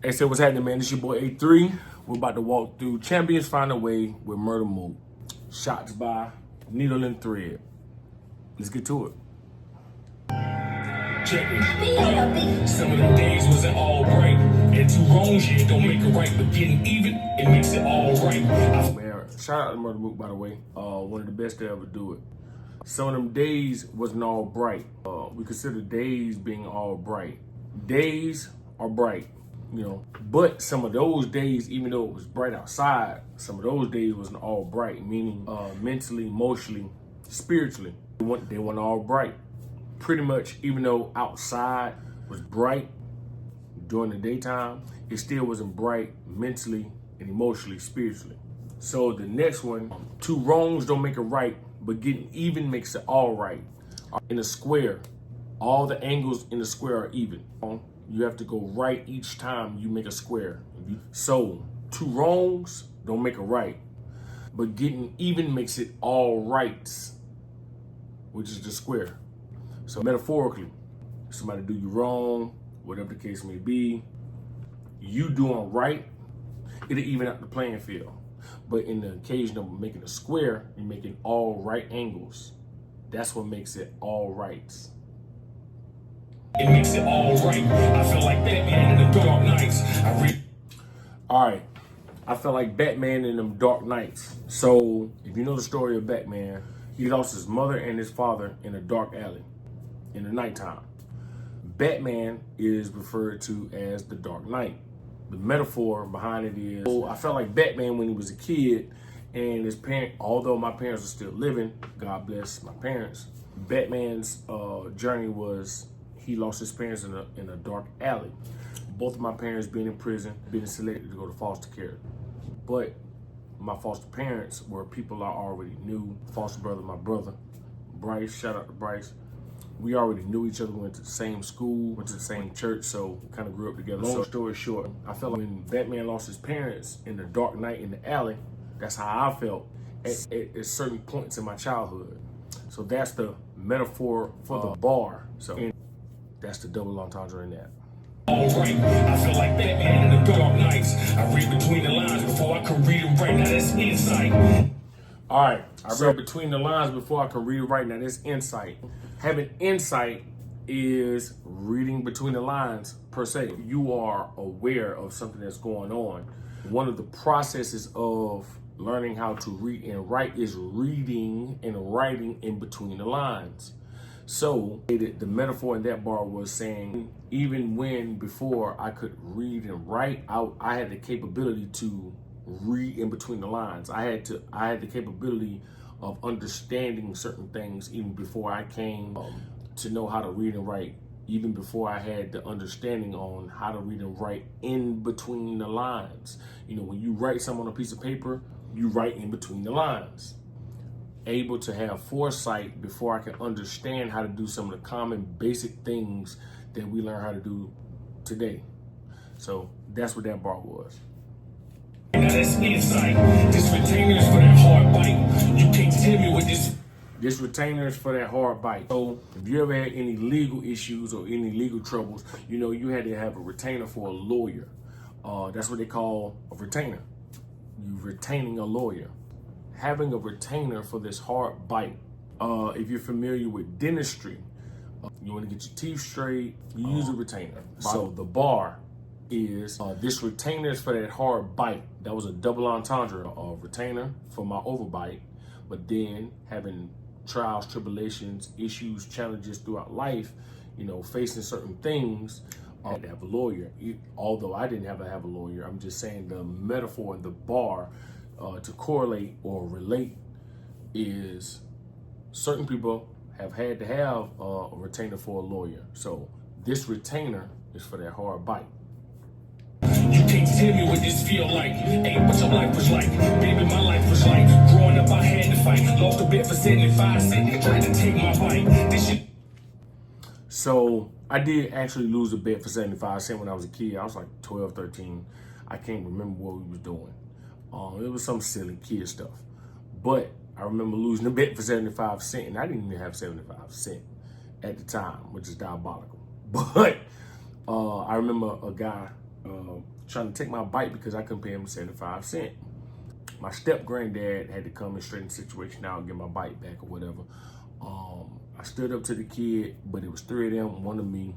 Hey, so what's happening, man? This your boy A3. We're about to walk through Champions Find a Way with Murder Mood. Shots by Needle and Thread. Let's get to it. Check it. Some of the days wasn't all bright. And two wrongs, yeah, don't make it right. But getting even, it makes it all right. Man, shout out to Murder Mood, by the way. One of the best to ever do it. Some of them days wasn't all bright. We consider days being all bright. Days are bright, you know. But some of those days, even though it was bright outside, some of those days wasn't all bright, meaning mentally, emotionally, spiritually. They weren't all bright. Pretty much, even though outside was bright during the daytime, it still wasn't bright mentally and emotionally, spiritually. So the next one, two wrongs don't make it right, but getting even makes it all right. In a square, all the angles in the square are even. You have to go right each time you make a square. So two wrongs don't make it right, but getting even makes it all right, which is the square. So metaphorically, somebody do you wrong, whatever the case may be, you doing right, it'll even out the playing field. But in the occasion of making a square, you're making all right angles. That's what makes it all right. It makes it all right. I feel like Batman in the Dark Knights. All right. I felt like Batman in them Dark Knights. So if you know the story of Batman, he lost his mother and his father in a dark alley in the nighttime. Batman is referred to as the Dark Knight. The metaphor behind it is, I felt like Batman when he was a kid, and his parent, although my parents are still living, God bless my parents, Batman's journey was he lost his parents in a dark alley. Both of my parents being in prison, being selected to go to foster care. But my foster parents were people I already knew. Foster brother, my brother, Bryce, shout out to Bryce. We already knew each other, went to the same school, went to the same church, so kind of grew up together. Long story short, I felt like when Batman lost his parents in the Dark Knight in the alley, that's how I felt at certain points in my childhood. So that's the metaphor for the bar. So that's the double entendre in that. All right. I feel like Batman in the Dark Knights. I read between the lines before I can read them right. Now that's insight. All right, I read between the lines before I can read it right. Now that's insight. Having insight is reading between the lines per se. You are aware of something that's going on. One of the processes of learning how to read and write is reading and writing in between the lines. So the metaphor in that bar was saying, even when before I could read and write, I had the capability to read in between the lines. I had the capability of understanding certain things even before I came to know how to read and write, even before I had the understanding on how to read and write in between the lines. You know, when you write something on a piece of paper, you write in between the lines. Able to have foresight before I can understand how to do some of the common basic things that we learn how to do today. So that's what that bar was. Now that's insight. This retainer is for that hard bite. You can't tell me what this. This retainer is for that hard bite. So if you ever had any legal issues or any legal troubles, you know, you had to have a retainer for a lawyer. That's what they call a retainer. You retaining a lawyer. Having a retainer for this hard bite. If you're familiar with dentistry, you want to get your teeth straight, you use a retainer. So the bar is this retainer is for that hard bite. That was a double entendre, retainer for my overbite, but then having trials, tribulations, issues, challenges throughout life, you know, facing certain things, I had to have a lawyer. Although I didn't have a lawyer, I'm just saying the metaphor and the bar to correlate or relate is certain people have had to have a retainer for a lawyer. So this retainer is for that hard bite. You can't tell me what this feel like. Ain't what your life was like. Baby, my life was like. Growing up, I had to fight. Lost a bet for 75 cents. Tried to take my bite. This shit. So I did actually lose a bet for 75 cents when I was a kid. I was like 12, 13. I can't remember what we was doing. It was some silly kid stuff. But I remember losing a bet for 75 cents, and I didn't even have 75 cents at the time, which is diabolical. But I remember a guy trying to take my bike because I couldn't pay him 75 cents. My step granddad had to come and straighten the situation out and get my bike back or whatever. I stood up to the kid, but it was 3 of them, 1 of me.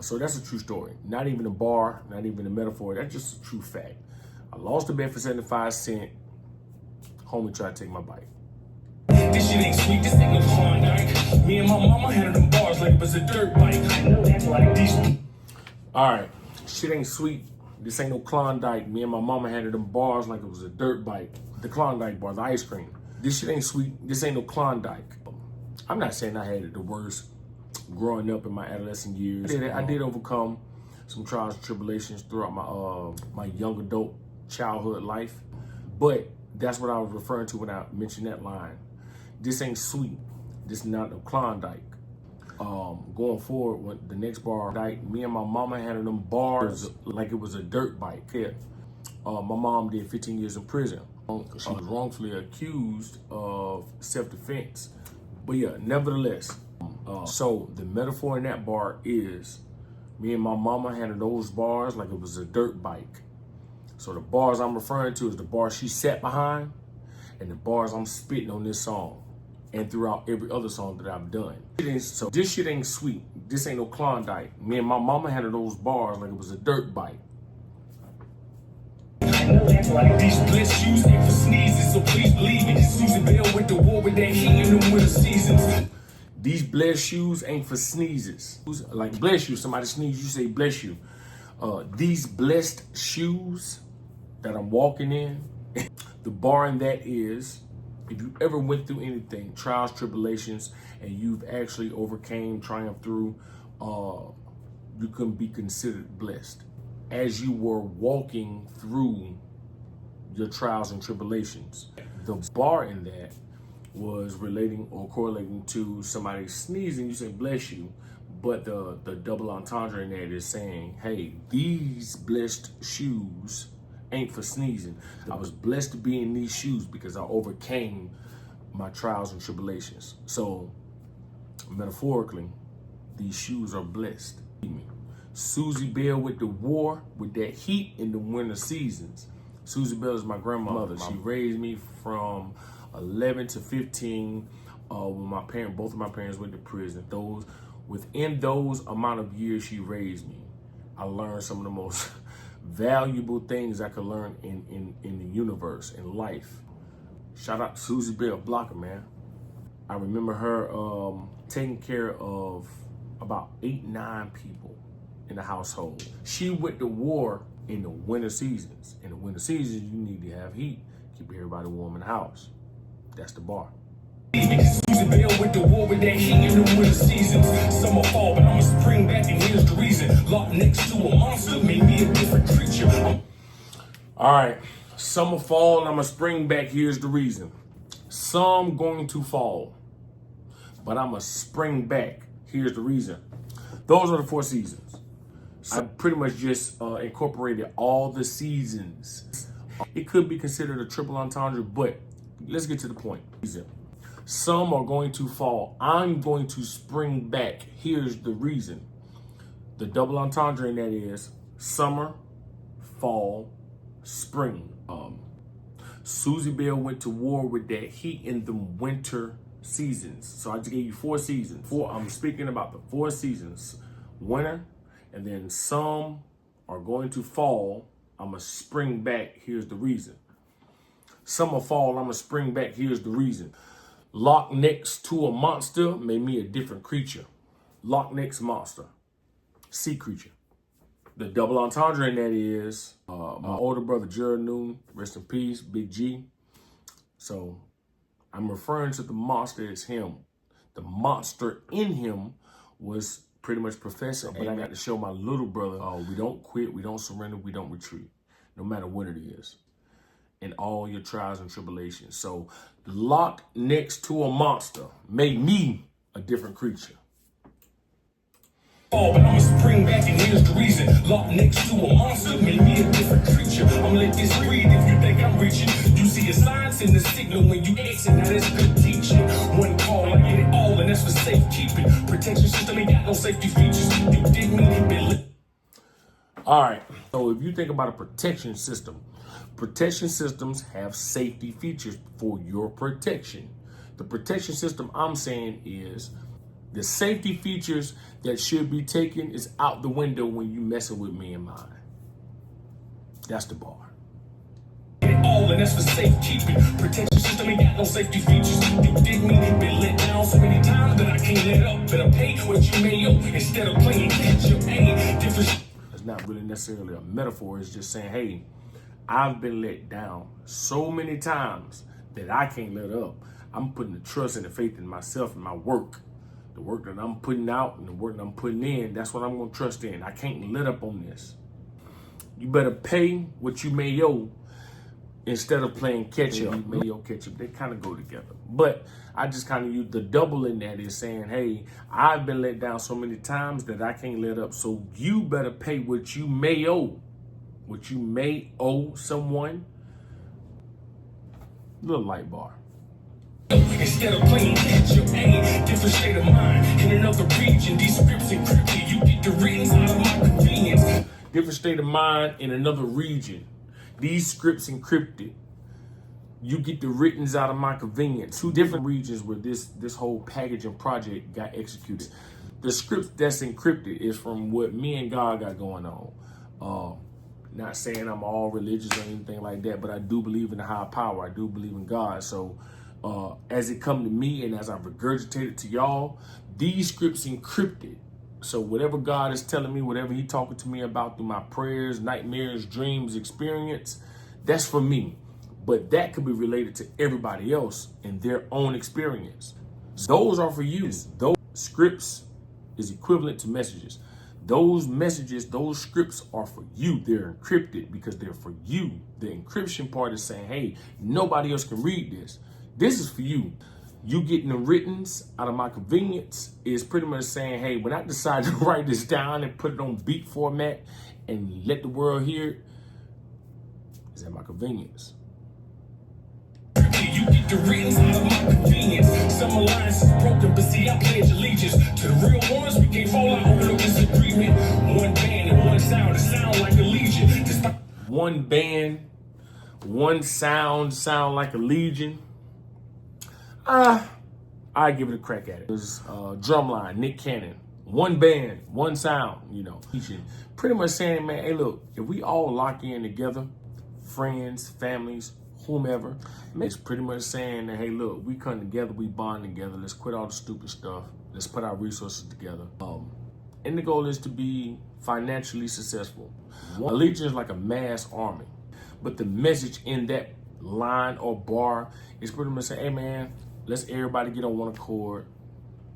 So that's a true story. Not even a bar, not even a metaphor. That's just a true fact. I lost the bet for 75 cents. Homie tried to take my bike. This shit ain't sweet, this ain't no Klondike. Me and my mama handled them bars like it was a dirt bike. I know that's like these. All right, shit ain't sweet. This ain't no Klondike. Me and my mama handled them bars like it was a dirt bike. The Klondike bar, the ice cream. This shit ain't sweet. This ain't no Klondike. I'm not saying I had it the worst growing up in my adolescent years. I did overcome some trials and tribulations throughout my young adult childhood life. But that's what I was referring to when I mentioned that line. This ain't sweet. This is not no Klondike. Going forward with the next bar, me and my mama handled them bars like it was a dirt bike. Yeah. My mom did 15 years in prison. She was wrongfully accused of self-defense. But yeah, nevertheless, so the metaphor in that bar is me and my mama handled those bars like it was a dirt bike. So the bars I'm referring to is the bars she sat behind and the bars I'm spitting on this song and throughout every other song that I've done. So this shit ain't sweet. This ain't no Klondike. Me and my mama handled those bars like it was a dirt bike. I know that's like these blessed shoes ain't for sneezes, so please believe me. Susie Bell went to war with that heat in the winter seasons. These blessed shoes ain't for sneezes. Like bless you, somebody sneeze, you say bless you. These blessed shoes that I'm walking in, the bar in that is, if you ever went through anything, trials, tribulations, and you've actually overcame, triumphed through, you can be considered blessed. As you were walking through your trials and tribulations. The bar in that was relating or correlating to somebody sneezing, you say bless you, but the double entendre in that is saying, hey, these blessed shoes ain't for sneezing. I was blessed to be in these shoes because I overcame my trials and tribulations. So metaphorically, these shoes are blessed. Susie Bell with the war, with that heat in the winter seasons. Susie Bell is my grandmother. She raised me from 11 to 15 when both of my parents went to prison. Within those amount of years she raised me, I learned some of the most valuable things I could learn in the universe, in life. Shout out to Susie Bell Blocker, man. I remember her taking care of about 8, 9 people in the household. She went to war in the winter seasons. In the winter seasons, you need to have heat. Keep everybody warm in the house. That's the bar. Susie Bell went to war with that heat in the winter seasons. Summer, fall, but I'ma spring back, and here's the reason. Locked next to a monster made me a different creature. All right, summer, fall, and I'ma spring back. Here's the reason. Some going to fall, but I'ma spring back. Here's the reason. Those are the 4 seasons. I pretty much just incorporated all the seasons. It could be considered a triple entendre, but let's get to the point. Some are going to fall. I'm going to spring back. Here's the reason. The double entendre in that is summer, fall, spring. Susie Bell went to war with that heat in the winter seasons. So I just gave you 4 seasons. I'm speaking about the 4 seasons. Winter, and then some are going to fall. I'm going to spring back. Here's the reason. Summer, fall, I'm going to spring back. Here's the reason. Locked next to a monster made me a different creature. Locked next monster. Sea creature. The double entendre in that is my older brother, Gerald Noon, rest in peace, Big G. So I'm referring to the monster as him. The monster in him was pretty much Professor, but I got to show my little brother, we don't quit, we don't surrender, we don't retreat, no matter what it is, in all your trials and tribulations. So locked next to a monster made me a different creature. But I'ma spring back, and here's the reason. Locked next to a monster made me a different creature. I'ma let this breathe if you think I'm reaching. You see a signs in the signal when you exit, now that's good teaching. One call, I get it all, and that's for safekeeping. Protection system ain't got no safety features. You dig me? All right. So if you think about a protection system, protection systems have safety features for your protection. The protection system I'm saying is the safety features that should be taken is out the window when you messing with me and mine. That's the bar. All and that's for safekeeping. Protection system ain't got no safety features. You dig me? Been let down so many times that I can't let up. Better pay what you may owe instead of playing catch up. Ain't different. It's not really necessarily a metaphor. It's just saying, hey, I've been let down so many times that I can't let up. I'm putting the trust and the faith in myself and my work. The work that I'm putting out and the work that I'm putting in, that's what I'm going to trust in. I can't let up on this. You better pay what you may owe instead of playing catch up. May owe catch up. They kind of go together. But I just kind of use the double in that is saying, hey, I've been let down so many times that I can't let up. So you better pay what you may owe. What you may owe someone. Little light bar. Instead of playing catch up, ain't different state of mind in another region. These scripts encrypted, you get the readings out of my convenience. Different state of mind in another region. These scripts encrypted. You get the writtens out of my convenience. Two different regions where this whole packaging project got executed. The script that's encrypted is from what me and God got going on. Not saying I'm all religious or anything like that, but I do believe in the higher power. I do believe in God. So as it come to me and as I regurgitate it to y'all, these scripts encrypted. So whatever God is telling me, whatever he talking to me about through my prayers, nightmares, dreams, experience, that's for me. But that could be related to everybody else in their own experience. Those are for you. Those scripts is equivalent to messages. Those messages, those scripts are for you. They're encrypted because they're for you. The encryption part is saying, hey, nobody else can read this. This is for you. You getting the writtens out of my convenience is pretty much saying, hey, when I decide to write this down and put it on beat format and let the world hear it, it's at my convenience. You get the readings out of my convenience. Some alliances broken, but see, I pledge allegiance to the real ones. We can't fall out over no disagreement. One band and one sound, it sound like a legion. One band, one sound like a legion. I give it a crack at it. There's drumline, Nick Cannon. One band, one sound, you know. Pretty much saying, man, hey, look, if we all lock in together, friends, families, whomever, it's pretty much saying that, hey, look, we come together, we bond together. Let's quit all the stupid stuff. Let's put our resources together. And the goal is to be financially successful. Allegiance is like a mass army. But the message in that line or bar is pretty much saying, hey, man, let's everybody get on one accord.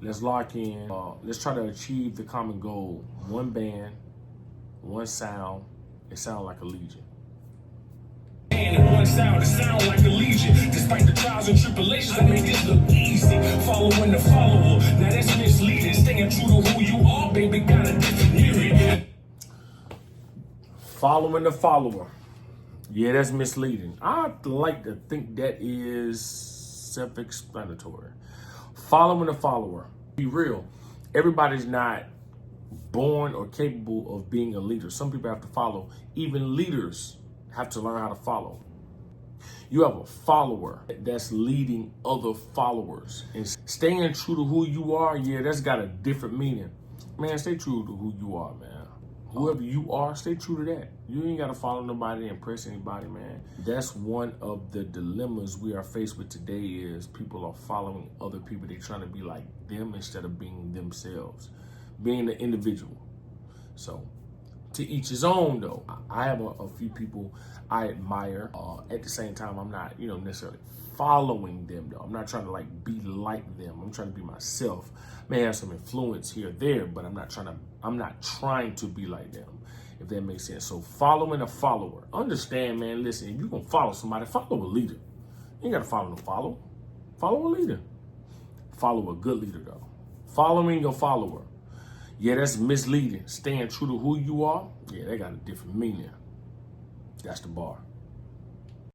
Let's lock in. Let's try to achieve the common goal. One band, one sound. It sounds like a legion. And one sound, it sound like a legion. Despite the trials and tribulations, I make this look easy. Following the follower, now that's misleading. Staying true to who you are, baby, got a different meaning. Following the follower. Yeah, that's misleading. I like to think that is self-explanatory. Following the follower. Be real. Everybody's not born or capable of being a leader. Some people have to follow. Even leaders have to learn how to follow. You have a follower that's leading other followers. And staying true to who you are, yeah, that's got a different meaning. Man, stay true to who you are, man. Whoever you are, stay true to that. You ain't got to follow nobody to impress anybody, man. That's one of the dilemmas we are faced with today is people are following other people. They're trying to be like them instead of being themselves, being the individual. So to each his own, though. I have a few people I admire. At the same time, I'm not, necessarily following them, though. I'm not trying to be like them. I'm trying to be myself. May have some influence here or there, but I'm not trying to be like them, if that makes sense. So following a follower. Understand, man, listen, if you're gonna follow somebody, follow a leader. You ain't gotta follow no follower. Follow a leader. Follow a good leader, though. Following a follower. Yeah, that's misleading. Staying true to who you are, yeah, they got a different meaning. That's the bar.